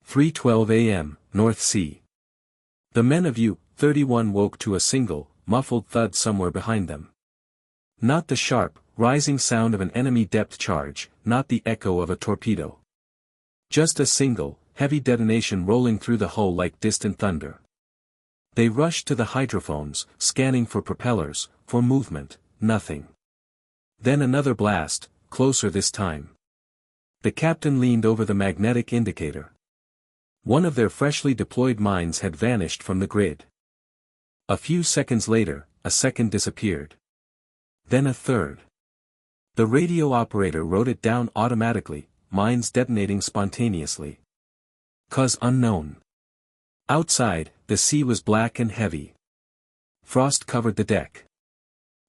3:12 a.m., North Sea. The men of U-31 woke to a single, muffled thud somewhere behind them. Not the sharp, rising sound of an enemy depth charge, not the echo of a torpedo. Just a single, heavy detonation rolling through the hull like distant thunder. They rushed to the hydrophones, scanning for propellers, for movement, nothing. Then another blast, closer this time. The captain leaned over the magnetic indicator. One of their freshly deployed mines had vanished from the grid. A few seconds later, a second disappeared. Then a third. The radio operator wrote it down automatically, mines detonating spontaneously. Cause unknown. Outside, the sea was black and heavy. Frost covered the deck.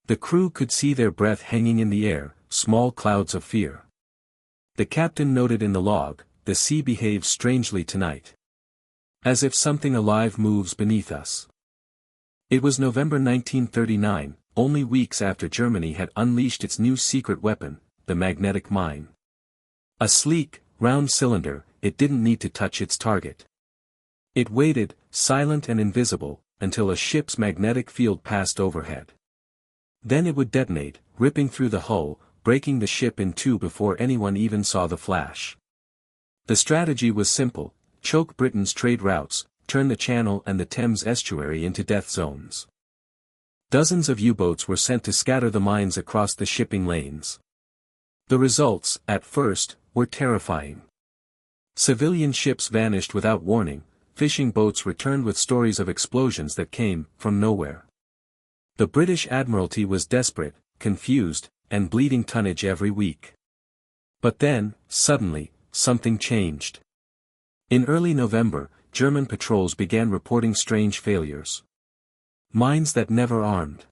The crew could see their breath hanging in the air, small clouds of fear. The captain noted in the log, "The sea behaves strangely tonight. As if something alive moves beneath us." It was November 1939, only weeks after Germany had unleashed its new secret weapon, the magnetic mine. A sleek, round cylinder, it didn't need to touch its target. It waited, silent and invisible, until a ship's magnetic field passed overhead. Then it would detonate, ripping through the hull, breaking the ship in two before anyone even saw the flash. The strategy was simple: choke Britain's trade routes, turn the Channel and the Thames estuary into death zones. Dozens of U-boats were sent to scatter the mines across the shipping lanes. The results, at first, were terrifying. Civilian ships vanished without warning, fishing boats returned with stories of explosions that came from nowhere. The British Admiralty was desperate, confused, and bleeding tonnage every week. But then, suddenly, something changed. In early November, German patrols began reporting strange failures. Mines that never armed.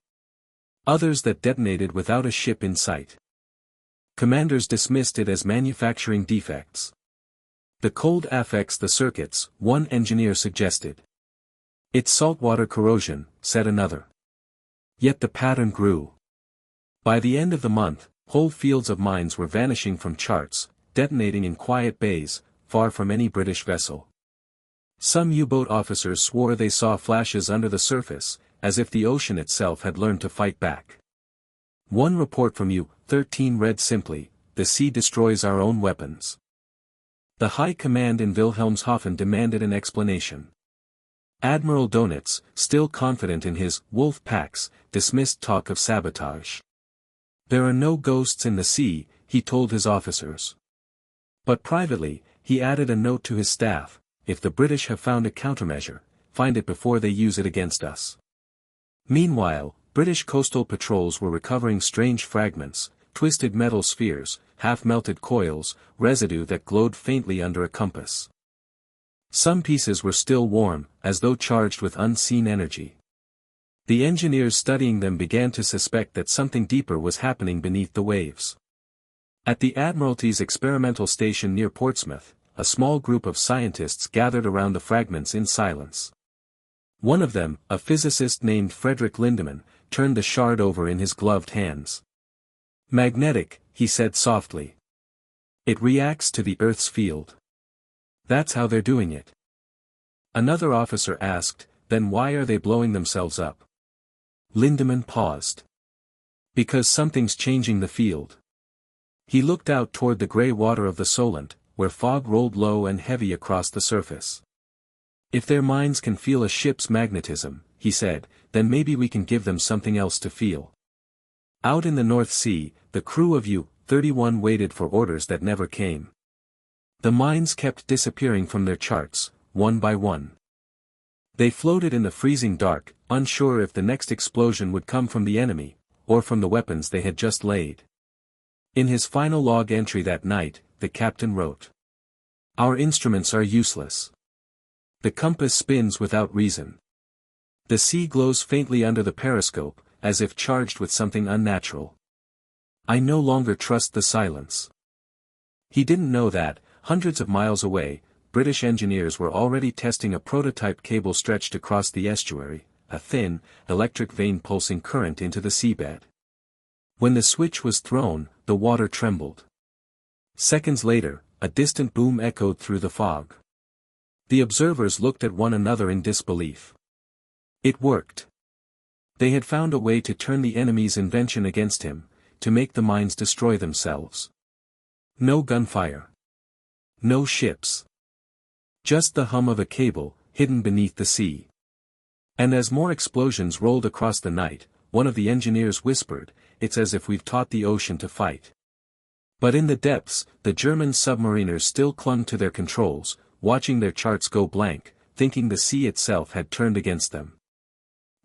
Others that detonated without a ship in sight. Commanders dismissed it as manufacturing defects. The cold affects the circuits, one engineer suggested. It's saltwater corrosion, said another. Yet the pattern grew. By the end of the month, whole fields of mines were vanishing from charts, detonating in quiet bays, far from any British vessel. Some U-boat officers swore they saw flashes under the surface, as if the ocean itself had learned to fight back. One report from U-13 read simply, "The sea destroys our own weapons." The high command in Wilhelmshaven demanded an explanation. Admiral Donitz, still confident in his wolf packs, dismissed talk of sabotage. "There are no ghosts in the sea," he told his officers. But privately, he added a note to his staff: "If the British have found a countermeasure, find it before they use it against us." Meanwhile, British coastal patrols were recovering strange fragments, twisted metal spheres, half-melted coils, residue that glowed faintly under a compass. Some pieces were still warm, as though charged with unseen energy. The engineers studying them began to suspect that something deeper was happening beneath the waves. At the Admiralty's experimental station near Portsmouth, a small group of scientists gathered around the fragments in silence. One of them, a physicist named Frederick Lindemann, turned the shard over in his gloved hands. "Magnetic," he said softly. "It reacts to the Earth's field. That's how they're doing it." Another officer asked, "Then why are they blowing themselves up?" Lindemann paused. "Because something's changing the field." He looked out toward the grey water of the Solent, where fog rolled low and heavy across the surface. "If their minds can feel a ship's magnetism," he said, "then maybe we can give them something else to feel." Out in the North Sea, the crew of U-31 waited for orders that never came. The mines kept disappearing from their charts, one by one. They floated in the freezing dark, unsure if the next explosion would come from the enemy, or from the weapons they had just laid. In his final log entry that night, the captain wrote, "Our instruments are useless. The compass spins without reason. The sea glows faintly under the periscope, as if charged with something unnatural. I no longer trust the silence." He didn't know that, hundreds of miles away, British engineers were already testing a prototype cable stretched across the estuary, a thin, electric vein pulsing current into the seabed. When the switch was thrown, the water trembled. Seconds later, a distant boom echoed through the fog. The observers looked at one another in disbelief. It worked. They had found a way to turn the enemy's invention against him, to make the mines destroy themselves. No gunfire. No ships. Just the hum of a cable, hidden beneath the sea. And as more explosions rolled across the night, one of the engineers whispered, "It's as if we've taught the ocean to fight." But in the depths, the German submariners still clung to their controls, watching their charts go blank, thinking the sea itself had turned against them.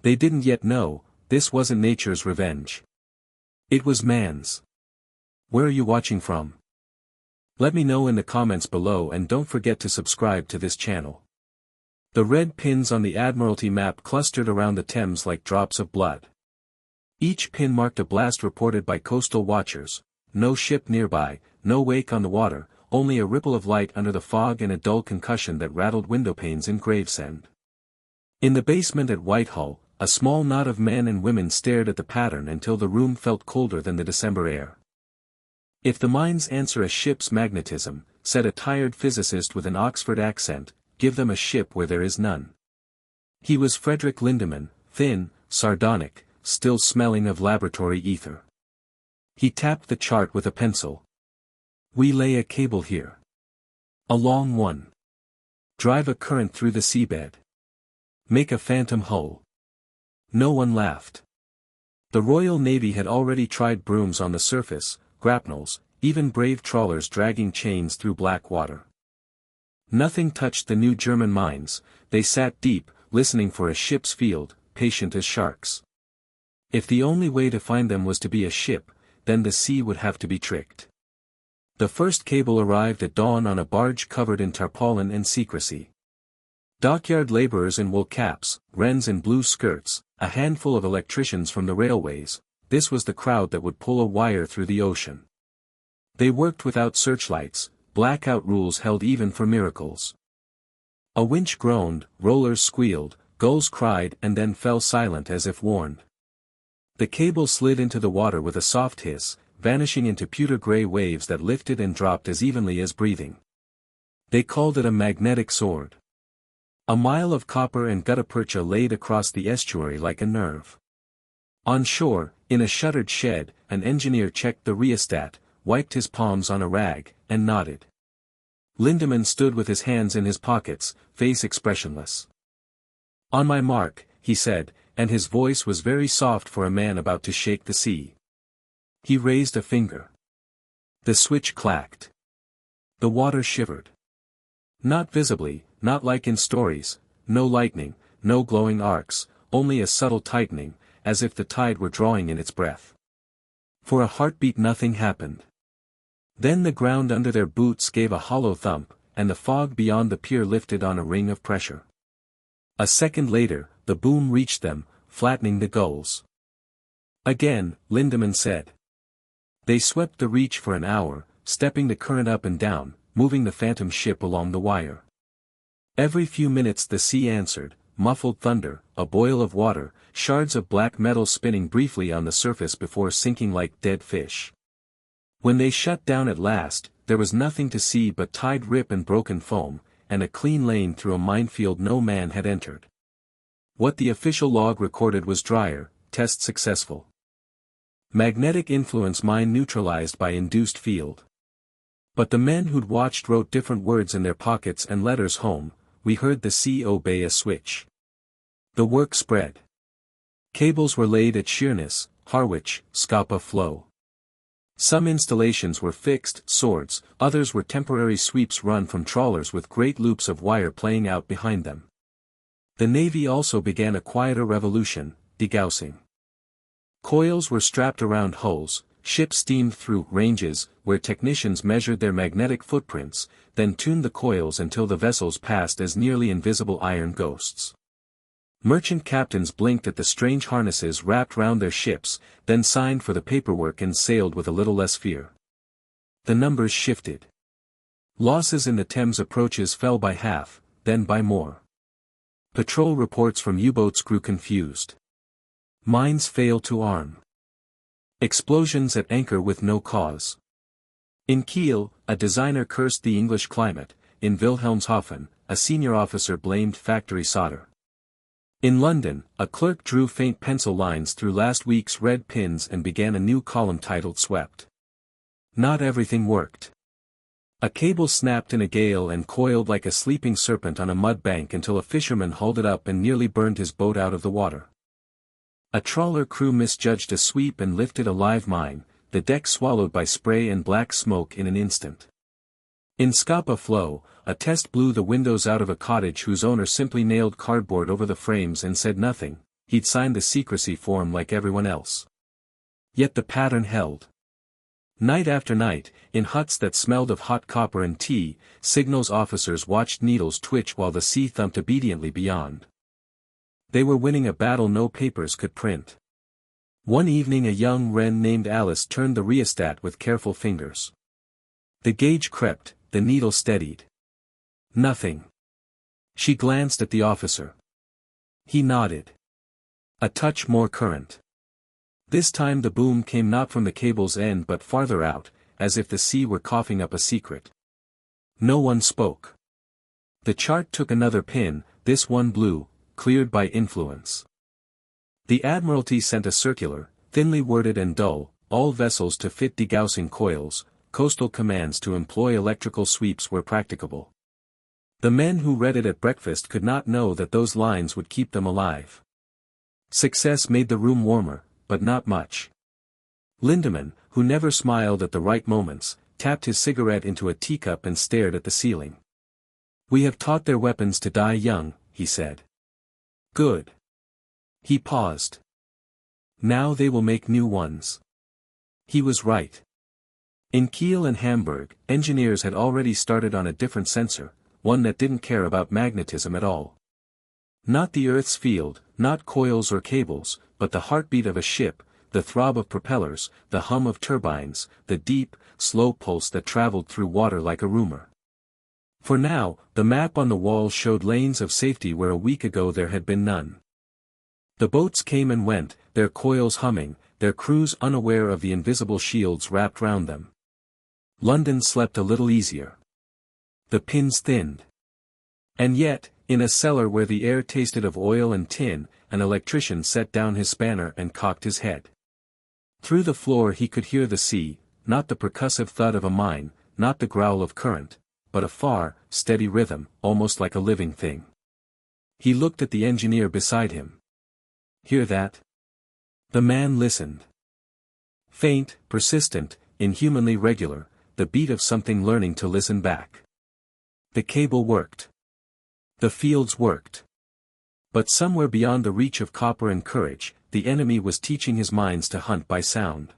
They didn't yet know, this wasn't nature's revenge. It was man's. Where are you watching from? Let me know in the comments below, and don't forget to subscribe to this channel. The red pins on the Admiralty map clustered around the Thames like drops of blood. Each pin marked a blast reported by coastal watchers. No ship nearby, no wake on the water, only a ripple of light under the fog and a dull concussion that rattled windowpanes in Gravesend. In the basement at Whitehall, a small knot of men and women stared at the pattern until the room felt colder than the December air. "If the mines answer a ship's magnetism," said a tired physicist with an Oxford accent, "give them a ship where there is none." He was Frederick Lindemann, thin, sardonic, still smelling of laboratory ether. He tapped the chart with a pencil. "We lay a cable here. A long one. Drive a current through the seabed. Make a phantom hull." No one laughed. The Royal Navy had already tried brooms on the surface, grapnels, even brave trawlers dragging chains through black water. Nothing touched the new German mines. They sat deep, listening for a ship's field, patient as sharks. If the only way to find them was to be a ship, then the sea would have to be tricked. The first cable arrived at dawn on a barge covered in tarpaulin and secrecy. Dockyard laborers in wool caps, wrens in blue skirts, a handful of electricians from the railways, this was the crowd that would pull a wire through the ocean. They worked without searchlights, blackout rules held even for miracles. A winch groaned, rollers squealed, gulls cried and then fell silent as if warned. The cable slid into the water with a soft hiss, vanishing into pewter-gray waves that lifted and dropped as evenly as breathing. They called it a magnetic sword. A mile of copper and gutta percha laid across the estuary like a nerve. On shore, in a shuttered shed, an engineer checked the rheostat, wiped his palms on a rag, and nodded. Lindemann stood with his hands in his pockets, face expressionless. "On my mark," he said, and his voice was very soft for a man about to shake the sea. He raised a finger. The switch clacked. The water shivered. Not visibly, not like in stories, no lightning, no glowing arcs, only a subtle tightening, as if the tide were drawing in its breath. For a heartbeat nothing happened. Then the ground under their boots gave a hollow thump, and the fog beyond the pier lifted on a ring of pressure. A second later, the boom reached them, flattening the gulls. "Again," Lindemann said. They swept the reach for an hour, stepping the current up and down, moving the phantom ship along the wire. Every few minutes the sea answered, muffled thunder, a boil of water, shards of black metal spinning briefly on the surface before sinking like dead fish. When they shut down at last, there was nothing to see but tide rip and broken foam, and a clean lane through a minefield no man had entered. What the official log recorded was drier, test successful. Magnetic influence mine neutralized by induced field. But the men who'd watched wrote different words in their pockets and letters home. "We heard the sea obey a switch." The work spread. Cables were laid at Sheerness, Harwich, Scapa Flow. Some installations were fixed swords, others were temporary sweeps run from trawlers with great loops of wire playing out behind them. The Navy also began a quieter revolution, degaussing. Coils were strapped around hulls, ships steamed through ranges, where technicians measured their magnetic footprints, then tuned the coils until the vessels passed as nearly invisible iron ghosts. Merchant captains blinked at the strange harnesses wrapped round their ships, then signed for the paperwork and sailed with a little less fear. The numbers shifted. Losses in the Thames approaches fell by half, then by more. Patrol reports from U-boats grew confused. Mines failed to arm. Explosions at anchor with no cause. In Kiel, a designer cursed the English climate. In Wilhelmshaven, a senior officer blamed factory solder. In London, a clerk drew faint pencil lines through last week's red pins and began a new column titled Swept. Not everything worked. A cable snapped in a gale and coiled like a sleeping serpent on a mud bank until a fisherman hauled it up and nearly burned his boat out of the water. A trawler crew misjudged a sweep and lifted a live mine, the deck swallowed by spray and black smoke in an instant. In Scapa Flow, a test blew the windows out of a cottage whose owner simply nailed cardboard over the frames and said nothing. He'd signed the secrecy form like everyone else. Yet the pattern held. Night after night, in huts that smelled of hot copper and tea, signals officers watched needles twitch while the sea thumped obediently beyond. They were winning a battle no papers could print. One evening a young wren named Alice turned the rheostat with careful fingers. The gauge crept, the needle steadied. Nothing. She glanced at the officer. He nodded. A touch more current. This time the boom came not from the cable's end but farther out, as if the sea were coughing up a secret. No one spoke. The chart took another pin, this one blue, cleared by influence. The Admiralty sent a circular, thinly worded and dull, all vessels to fit degaussing coils, coastal commands to employ electrical sweeps where practicable. The men who read it at breakfast could not know that those lines would keep them alive. Success made the room warmer, but not much. Lindemann, who never smiled at the right moments, tapped his cigarette into a teacup and stared at the ceiling. "We have taught their weapons to die young," he said. "Good." He paused. "Now they will make new ones." He was right. In Kiel and Hamburg, engineers had already started on a different sensor, one that didn't care about magnetism at all. Not the Earth's field, not coils or cables, but the heartbeat of a ship, the throb of propellers, the hum of turbines, the deep, slow pulse that traveled through water like a rumor. For now, the map on the wall showed lanes of safety where a week ago there had been none. The boats came and went, their coils humming, their crews unaware of the invisible shields wrapped round them. London slept a little easier. The pins thinned. And yet, in a cellar where the air tasted of oil and tin, an electrician set down his spanner and cocked his head. Through the floor he could hear the sea, not the percussive thud of a mine, not the growl of current, but a far, steady rhythm, almost like a living thing. He looked at the engineer beside him. "Hear that?" The man listened. Faint, persistent, inhumanly regular, the beat of something learning to listen back. The cable worked. The fields worked. But somewhere beyond the reach of copper and courage, the enemy was teaching his minds to hunt by sound.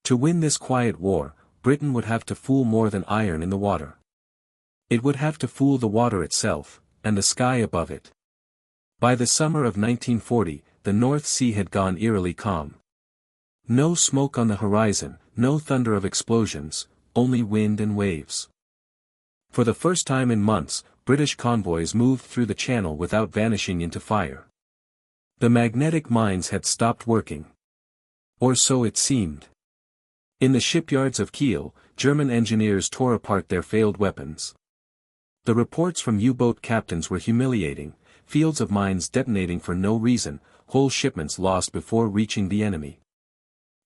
To win this quiet war, Britain would have to fool more than iron in the water. It would have to fool the water itself, and the sky above it. By the summer of 1940, the North Sea had gone eerily calm. No smoke on the horizon, no thunder of explosions, only wind and waves. For the first time in months, British convoys moved through the channel without vanishing into fire. The magnetic mines had stopped working. Or so it seemed. In the shipyards of Kiel, German engineers tore apart their failed weapons. The reports from U-boat captains were humiliating, fields of mines detonating for no reason, whole shipments lost before reaching the enemy.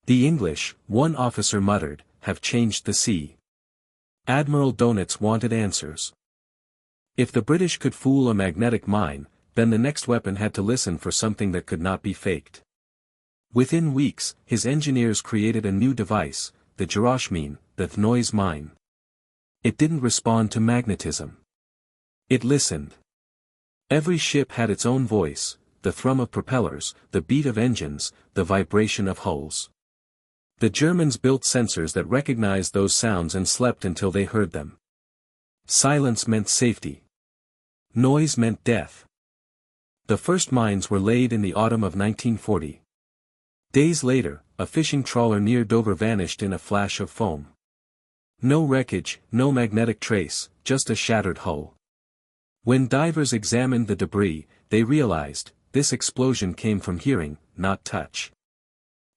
"The English," one officer muttered, "have changed the sea." Admiral Donitz wanted answers. If the British could fool a magnetic mine, then the next weapon had to listen for something that could not be faked. Within weeks, his engineers created a new device, the Gyrosmine, the noise mine. It didn't respond to magnetism. It listened. Every ship had its own voice, the thrum of propellers, the beat of engines, the vibration of hulls. The Germans built sensors that recognized those sounds and slept until they heard them. Silence meant safety. Noise meant death. The first mines were laid in the autumn of 1940. Days later, a fishing trawler near Dover vanished in a flash of foam. No wreckage, no magnetic trace, just a shattered hull. When divers examined the debris, they realized, this explosion came from hearing, not touch.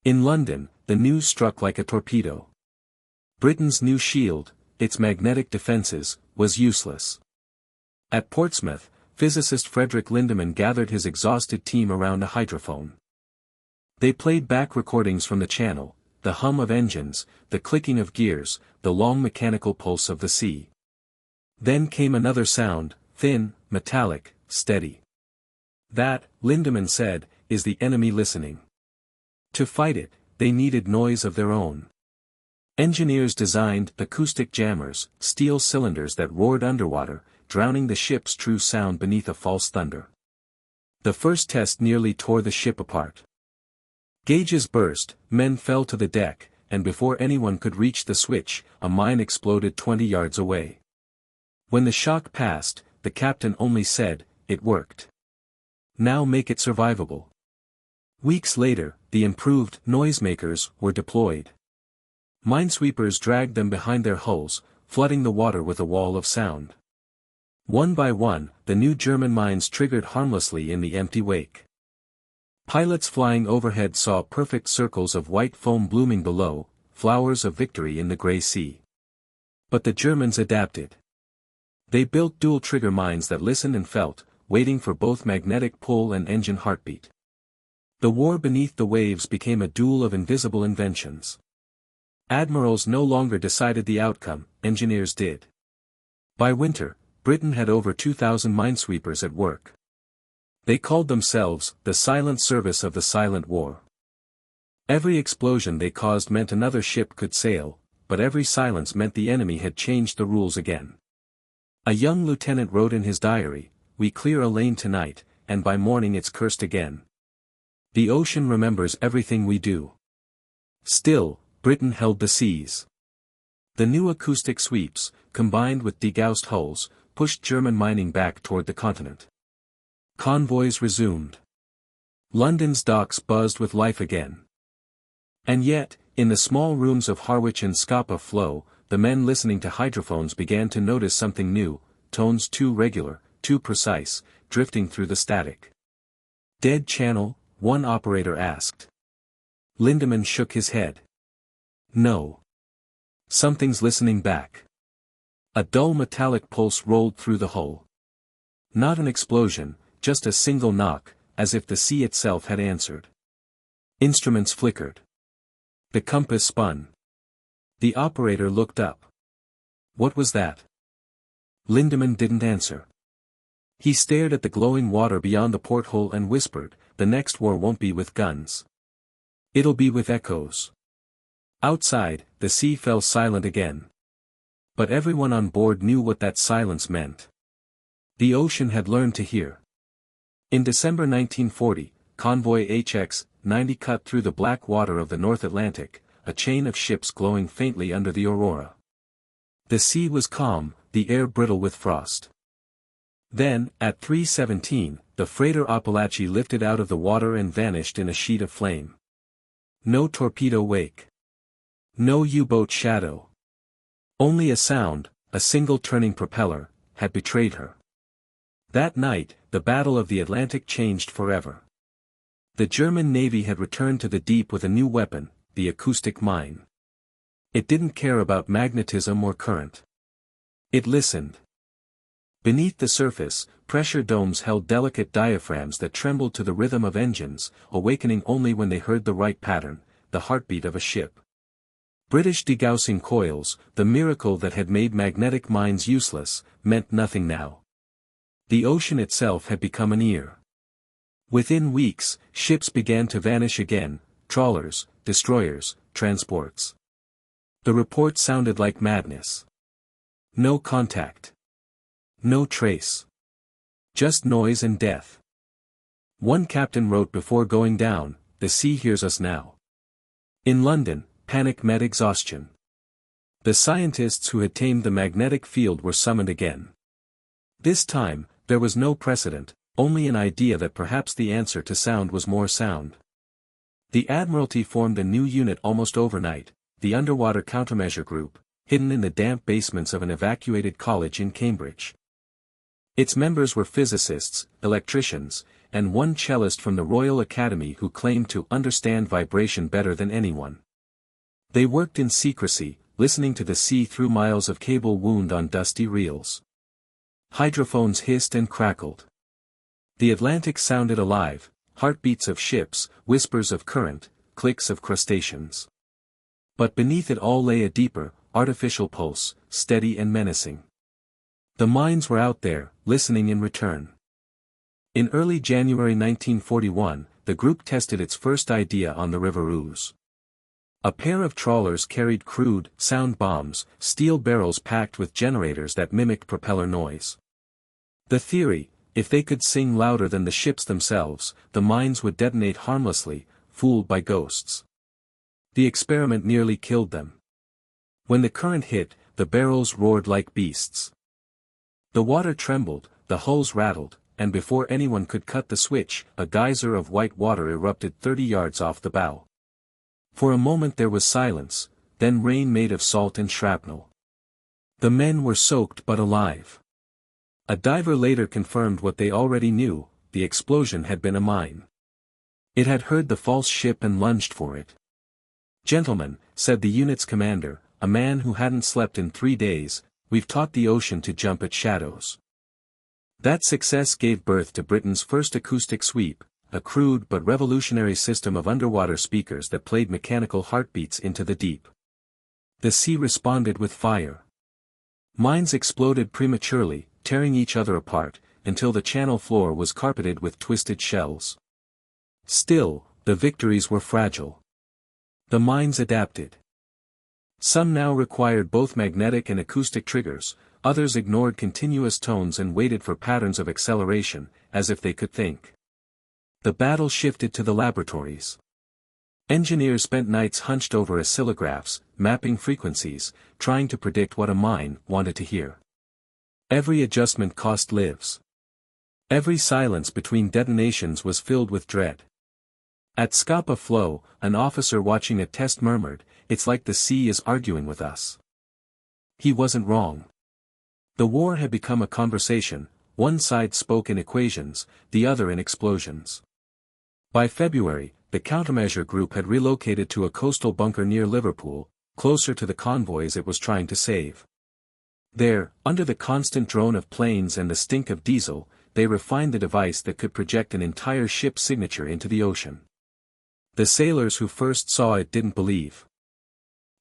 In London, the news struck like a torpedo. Britain's new shield, its magnetic defenses, was useless. At Portsmouth, physicist Frederick Lindemann gathered his exhausted team around a hydrophone. They played back recordings from the channel, the hum of engines, the clicking of gears, the long mechanical pulse of the sea. Then came another sound, thin, metallic, steady. That, Lindemann said, is the enemy listening. To fight it, they needed noise of their own. Engineers designed acoustic jammers, steel cylinders that roared underwater, drowning the ship's true sound beneath a false thunder. The first test nearly tore the ship apart. Gauges burst, men fell to the deck, and before anyone could reach the switch, a mine exploded 20 yards away. When the shock passed, the captain only said, "It worked. Now make it survivable." Weeks later, the improved noisemakers were deployed. Minesweepers dragged them behind their hulls, flooding the water with a wall of sound. One by one, the new German mines triggered harmlessly in the empty wake. Pilots flying overhead saw perfect circles of white foam blooming below, flowers of victory in the gray sea. But the Germans adapted. They built dual-trigger mines that listened and felt, waiting for both magnetic pull and engine heartbeat. The war beneath the waves became a duel of invisible inventions. Admirals no longer decided the outcome, engineers did. By winter, Britain had over 2,000 minesweepers at work. They called themselves the Silent Service of the Silent War. Every explosion they caused meant another ship could sail, but every silence meant the enemy had changed the rules again. A young lieutenant wrote in his diary, "We clear a lane tonight, and by morning it's cursed again. The ocean remembers everything we do." Still, Britain held the seas. The new acoustic sweeps, combined with degaussed hulls, pushed German mining back toward the continent. Convoys resumed. London's docks buzzed with life again. And yet, in the small rooms of Harwich and Scapa Flow, the men listening to hydrophones began to notice something new, tones too regular, too precise, drifting through the static. "Dead channel?" one operator asked. Lindemann shook his head. "No. Something's listening back." A dull metallic pulse rolled through the hull. Not an explosion, just a single knock, as if the sea itself had answered. Instruments flickered. The compass spun. The operator looked up. What was that? Lindemann didn't answer. He stared at the glowing water beyond the porthole and whispered, "The next war won't be with guns. It'll be with echoes." Outside, the sea fell silent again. But everyone on board knew what that silence meant. The ocean had learned to hear. In December 1940, convoy HX-90 cut through the black water of the North Atlantic, a chain of ships glowing faintly under the aurora. The sea was calm, the air brittle with frost. Then, at 3:17, the freighter Appalachie lifted out of the water and vanished in a sheet of flame. No torpedo wake. No U-boat shadow. Only a sound, a single turning propeller, had betrayed her. That night, the Battle of the Atlantic changed forever. The German Navy had returned to the deep with a new weapon, the acoustic mine. It didn't care about magnetism or current. It listened. Beneath the surface, pressure domes held delicate diaphragms that trembled to the rhythm of engines, awakening only when they heard the right pattern, the heartbeat of a ship. British degaussing coils, the miracle that had made magnetic mines useless, meant nothing now. The ocean itself had become an ear. Within weeks, ships began to vanish again, trawlers, destroyers, transports. The report sounded like madness. No contact. No trace. Just noise and death. One captain wrote before going down, "The sea hears us now." In London, panic met exhaustion. The scientists who had tamed the magnetic field were summoned again. This time, there was no precedent, only an idea that perhaps the answer to sound was more sound. The Admiralty formed a new unit almost overnight, the Underwater Countermeasure Group, hidden in the damp basements of an evacuated college in Cambridge. Its members were physicists, electricians, and one cellist from the Royal Academy who claimed to understand vibration better than anyone. They worked in secrecy, listening to the sea through miles of cable wound on dusty reels. Hydrophones hissed and crackled. The Atlantic sounded alive, heartbeats of ships, whispers of current, clicks of crustaceans. But beneath it all lay a deeper, artificial pulse, steady and menacing. The mines were out there, listening in return. In early January 1941, the group tested its first idea on the River Ouse. A pair of trawlers carried crude, sound bombs, steel barrels packed with generators that mimicked propeller noise. The theory: if they could sing louder than the ships themselves, the mines would detonate harmlessly, fooled by ghosts. The experiment nearly killed them. When the current hit, the barrels roared like beasts. The water trembled, the hulls rattled, and before anyone could cut the switch, a geyser of white water erupted 30 yards off the bow. For a moment there was silence, then rain made of salt and shrapnel. The men were soaked but alive. A diver later confirmed what they already knew: the explosion had been a mine. It had heard the false ship and lunged for it. "Gentlemen," said the unit's commander, a man who hadn't slept in 3 days, "we've taught the ocean to jump at shadows." That success gave birth to Britain's first acoustic sweep, a crude but revolutionary system of underwater speakers that played mechanical heartbeats into the deep. The sea responded with fire. Mines exploded prematurely, tearing each other apart, until the channel floor was carpeted with twisted shells. Still, the victories were fragile. The mines adapted. Some now required both magnetic and acoustic triggers, others ignored continuous tones and waited for patterns of acceleration, as if they could think. The battle shifted to the laboratories. Engineers spent nights hunched over oscillographs, mapping frequencies, trying to predict what a mine wanted to hear. Every adjustment cost lives. Every silence between detonations was filled with dread. At Scapa Flow, an officer watching a test murmured, "It's like the sea is arguing with us." He wasn't wrong. The war had become a conversation, one side spoke in equations, the other in explosions. By February, the countermeasure group had relocated to a coastal bunker near Liverpool, closer to the convoys it was trying to save. There, under the constant drone of planes and the stink of diesel, they refined the device that could project an entire ship's signature into the ocean. The sailors who first saw it didn't believe.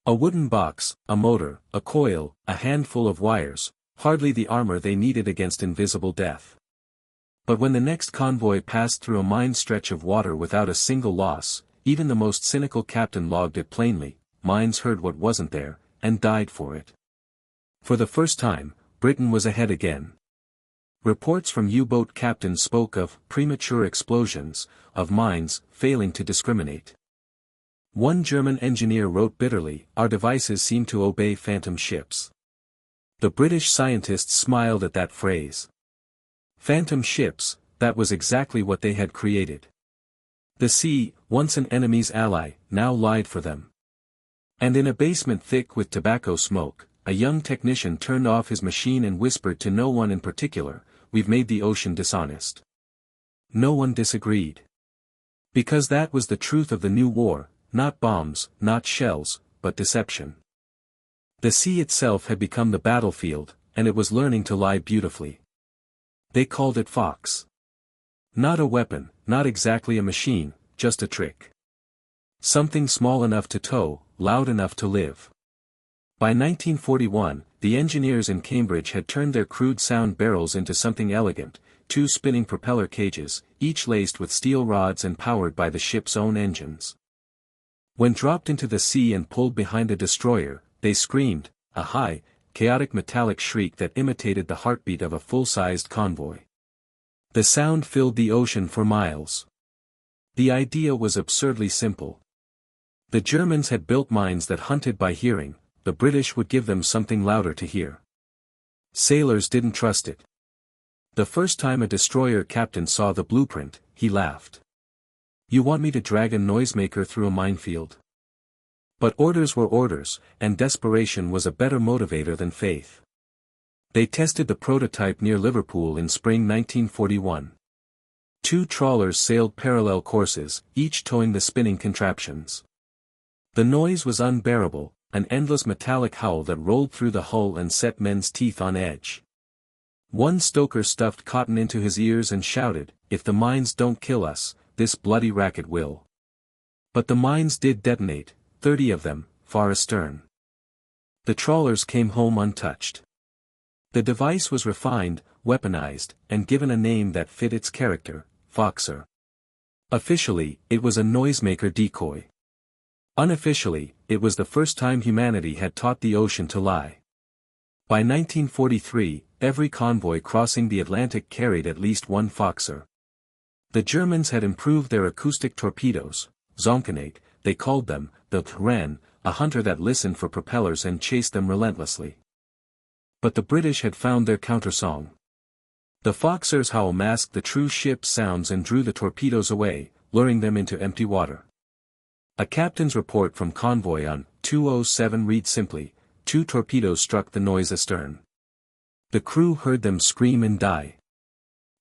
A wooden box, a motor, a coil, a handful of wires, hardly the armor they needed against invisible death. But when the next convoy passed through a mine stretch of water without a single loss, even the most cynical captain logged it plainly: mines heard what wasn't there, and died for it. For the first time, Britain was ahead again. Reports from U-boat captains spoke of premature explosions, of mines failing to discriminate. One German engineer wrote bitterly, "Our devices seem to obey phantom ships." The British scientists smiled at that phrase. Phantom ships, that was exactly what they had created. The sea, once an enemy's ally, now lied for them. And in a basement thick with tobacco smoke, a young technician turned off his machine and whispered to no one in particular, "We've made the ocean dishonest." No one disagreed. Because that was the truth of the new war: not bombs, not shells, but deception. The sea itself had become the battlefield, and it was learning to lie beautifully. They called it Fox. Not a weapon, not exactly a machine, just a trick. Something small enough to tow, loud enough to live. By 1941, the engineers in Cambridge had turned their crude sound barrels into something elegant: 2 spinning propeller cages, each laced with steel rods and powered by the ship's own engines. When dropped into the sea and pulled behind a destroyer, they screamed, a high, chaotic metallic shriek that imitated the heartbeat of a full-sized convoy. The sound filled the ocean for miles. The idea was absurdly simple. The Germans had built mines that hunted by hearing, the British would give them something louder to hear. Sailors didn't trust it. The first time a destroyer captain saw the blueprint, he laughed. "You want me to drag a noisemaker through a minefield?" But orders were orders, and desperation was a better motivator than faith. They tested the prototype near Liverpool in spring 1941. 2 trawlers sailed parallel courses, each towing the spinning contraptions. The noise was unbearable, an endless metallic howl that rolled through the hull and set men's teeth on edge. One stoker stuffed cotton into his ears and shouted, "If the mines don't kill us, this bloody racket will." But the mines did detonate, 30 of them, far astern. The trawlers came home untouched. The device was refined, weaponized, and given a name that fit its character, Foxer. Officially, it was a noisemaker decoy. Unofficially, it was the first time humanity had taught the ocean to lie. By 1943, every convoy crossing the Atlantic carried at least one Foxer. The Germans had improved their acoustic torpedoes, Zonkenate, they called them, the Wren, a hunter that listened for propellers and chased them relentlessly. But the British had found their countersong. The Foxer's howl masked the true ship's sounds and drew the torpedoes away, luring them into empty water. A captain's report from convoy on 207 read simply, 2 torpedoes struck the noise astern. The crew heard them scream and die.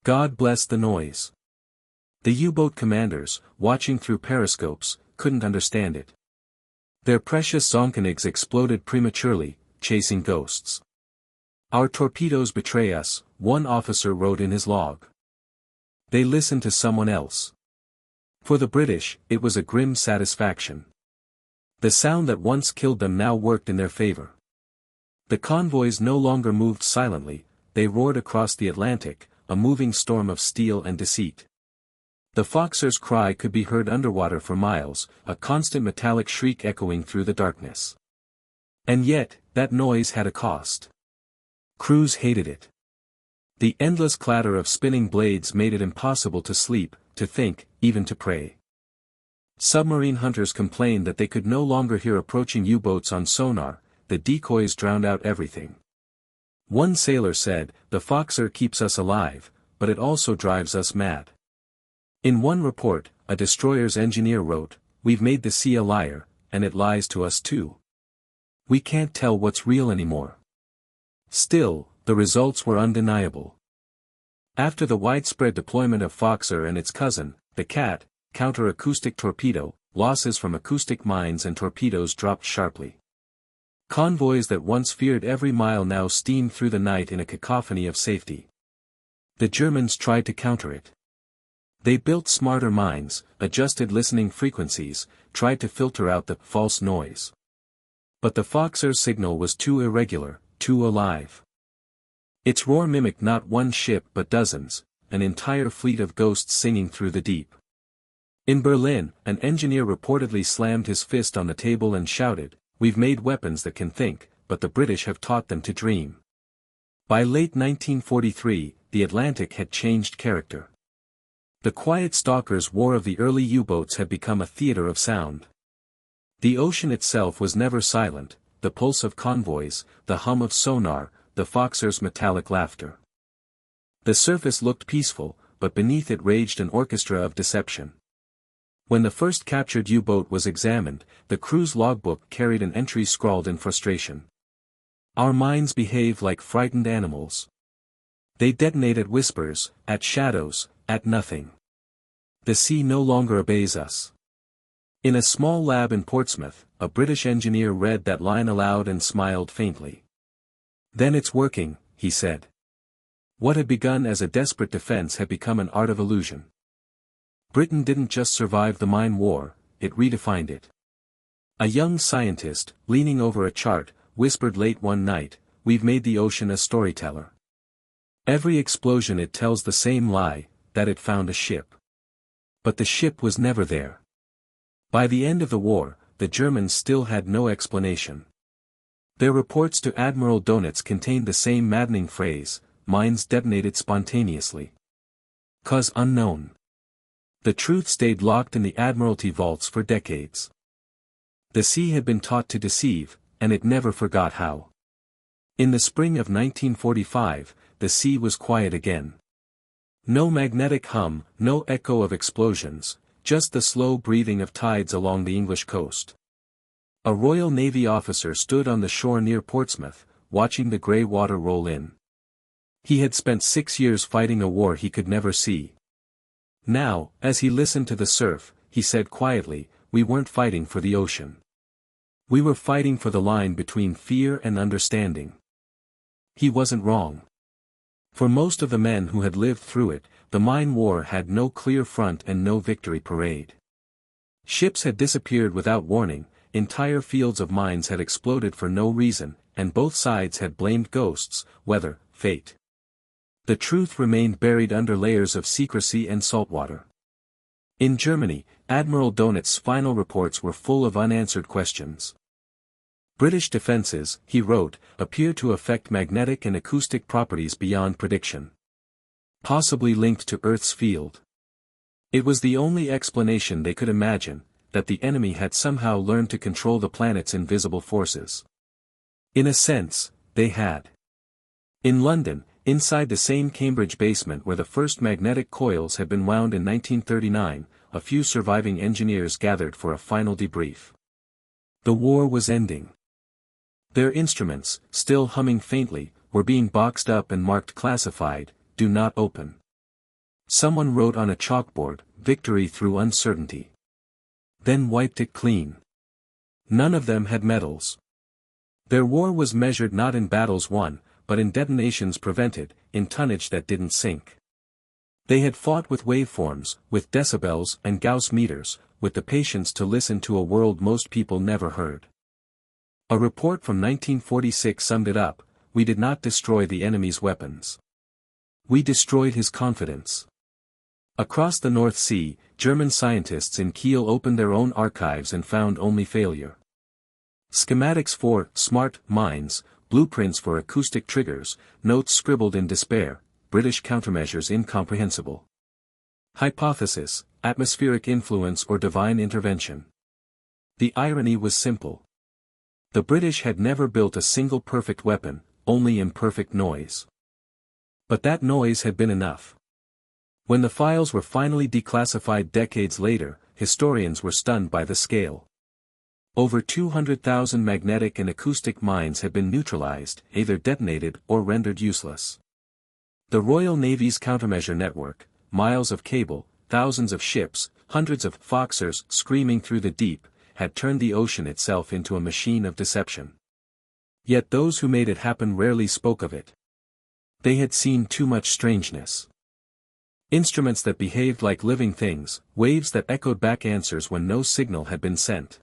God bless the noise. The U-boat commanders, watching through periscopes, couldn't understand it. Their precious Zonkenigs exploded prematurely, chasing ghosts. "Our torpedoes betray us," one officer wrote in his log. They listened to someone else. For the British, it was a grim satisfaction. The sound that once killed them now worked in their favor. The convoys no longer moved silently, they roared across the Atlantic, a moving storm of steel and deceit. The Foxer's cry could be heard underwater for miles, a constant metallic shriek echoing through the darkness. And yet, that noise had a cost. Crews hated it. The endless clatter of spinning blades made it impossible to sleep, to think, even to pray. Submarine hunters complained that they could no longer hear approaching U-boats on sonar, the decoys drowned out everything. One sailor said, "The Foxer keeps us alive, but it also drives us mad." In one report, a destroyer's engineer wrote, "We've made the sea a liar, and it lies to us too. We can't tell what's real anymore." Still, the results were undeniable. After the widespread deployment of Foxer and its cousin, the Cat, counter-acoustic torpedo, losses from acoustic mines and torpedoes dropped sharply. Convoys that once feared every mile now steamed through the night in a cacophony of safety. The Germans tried to counter it. They built smarter mines, adjusted listening frequencies, tried to filter out the false noise. But the Foxer's signal was too irregular, too alive. Its roar mimicked not one ship but dozens, an entire fleet of ghosts singing through the deep. In Berlin, an engineer reportedly slammed his fist on the table and shouted, "We've made weapons that can think, but the British have taught them to dream." By late 1943, the Atlantic had changed character. The quiet stalkers' war of the early U-boats had become a theater of sound. The ocean itself was never silent, the pulse of convoys, the hum of sonar, the Foxer's metallic laughter. The surface looked peaceful, but beneath it raged an orchestra of deception. When the first captured U-boat was examined, the crew's logbook carried an entry scrawled in frustration. "Our minds behave like frightened animals. They detonate at whispers, at shadows, at nothing. The sea no longer obeys us." In a small lab in Portsmouth, a British engineer read that line aloud and smiled faintly. "Then it's working," he said. What had begun as a desperate defense had become an art of illusion. Britain didn't just survive the mine war, it redefined it. A young scientist, leaning over a chart, whispered late one night, "We've made the ocean a storyteller. Every explosion it tells the same lie, that it found a ship. But the ship was never there." By the end of the war, the Germans still had no explanation. Their reports to Admiral Donitz contained the same maddening phrase, "Mines detonated spontaneously. Cause unknown." The truth stayed locked in the Admiralty vaults for decades. The sea had been taught to deceive, and it never forgot how. In the spring of 1945, the sea was quiet again. No magnetic hum, no echo of explosions, just the slow breathing of tides along the English coast. A Royal Navy officer stood on the shore near Portsmouth, watching the grey water roll in. He had spent 6 years fighting a war he could never see. Now, as he listened to the surf, he said quietly, "We weren't fighting for the ocean. We were fighting for the line between fear and understanding." He wasn't wrong. For most of the men who had lived through it, the mine war had no clear front and no victory parade. Ships had disappeared without warning, entire fields of mines had exploded for no reason, and both sides had blamed ghosts, weather, fate. The truth remained buried under layers of secrecy and saltwater. In Germany, Admiral Donit's final reports were full of unanswered questions. British defenses, he wrote, appear to affect magnetic and acoustic properties beyond prediction. Possibly linked to Earth's field. It was the only explanation they could imagine, that the enemy had somehow learned to control the planet's invisible forces. In a sense, they had. In London, inside the same Cambridge basement where the first magnetic coils had been wound in 1939, a few surviving engineers gathered for a final debrief. The war was ending. Their instruments, still humming faintly, were being boxed up and marked classified, do not open. Someone wrote on a chalkboard, victory through uncertainty. Then wiped it clean. None of them had medals. Their war was measured not in battles won, but in detonations prevented, in tonnage that didn't sink. They had fought with waveforms, with decibels and Gauss meters, with the patience to listen to a world most people never heard. A report from 1946 summed it up: we did not destroy the enemy's weapons. We destroyed his confidence. Across the North Sea, German scientists in Kiel opened their own archives and found only failure. Schematics for smart mines, blueprints for acoustic triggers, notes scribbled in despair, British countermeasures incomprehensible. Hypothesis, atmospheric influence or divine intervention. The irony was simple. The British had never built a single perfect weapon, only imperfect noise. But that noise had been enough. When the files were finally declassified decades later, historians were stunned by the scale. Over 200,000 magnetic and acoustic mines had been neutralized, either detonated or rendered useless. The Royal Navy's countermeasure network, miles of cable, thousands of ships, hundreds of Foxers screaming through the deep, had turned the ocean itself into a machine of deception. Yet those who made it happen rarely spoke of it. They had seen too much strangeness. Instruments that behaved like living things, waves that echoed back answers when no signal had been sent.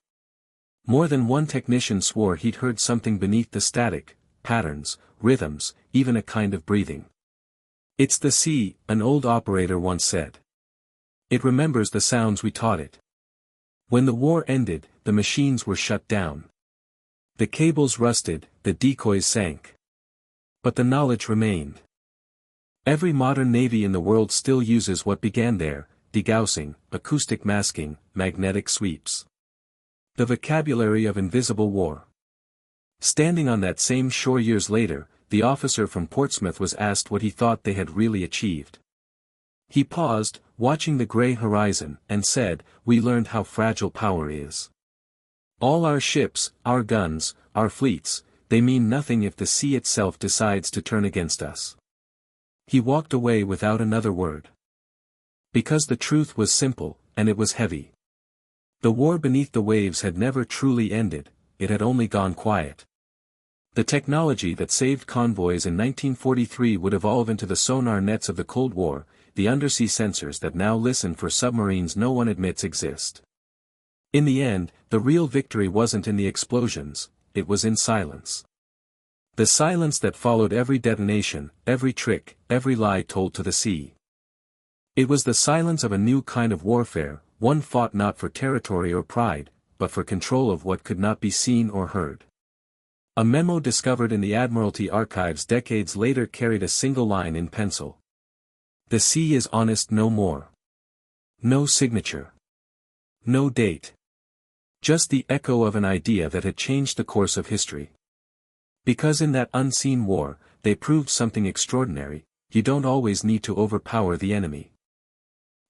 More than one technician swore he'd heard something beneath the static, patterns, rhythms, even a kind of breathing. It's the sea, an old operator once said. It remembers the sounds we taught it. When the war ended, the machines were shut down. The cables rusted, the decoys sank. But the knowledge remained. Every modern navy in the world still uses what began there: degaussing, acoustic masking, magnetic sweeps. The vocabulary of invisible war. Standing on that same shore years later, the officer from Portsmouth was asked what he thought they had really achieved. He paused, watching the gray horizon, and said, "We learned how fragile power is. All our ships, our guns, our fleets, they mean nothing if the sea itself decides to turn against us." He walked away without another word. Because the truth was simple, and it was heavy. The war beneath the waves had never truly ended, it had only gone quiet. The technology that saved convoys in 1943 would evolve into the sonar nets of the Cold War, the undersea sensors that now listen for submarines no one admits exist. In the end, the real victory wasn't in the explosions, it was in silence. The silence that followed every detonation, every trick, every lie told to the sea. It was the silence of a new kind of warfare, one fought not for territory or pride, but for control of what could not be seen or heard. A memo discovered in the Admiralty archives decades later carried a single line in pencil. The sea is honest no more. No signature. No date. Just the echo of an idea that had changed the course of history. Because in that unseen war, they proved something extraordinary: you don't always need to overpower the enemy.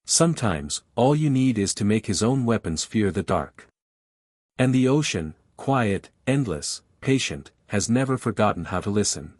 Sometimes, all you need is to make his own weapons fear the dark. And the ocean, quiet, endless, patient, has never forgotten how to listen.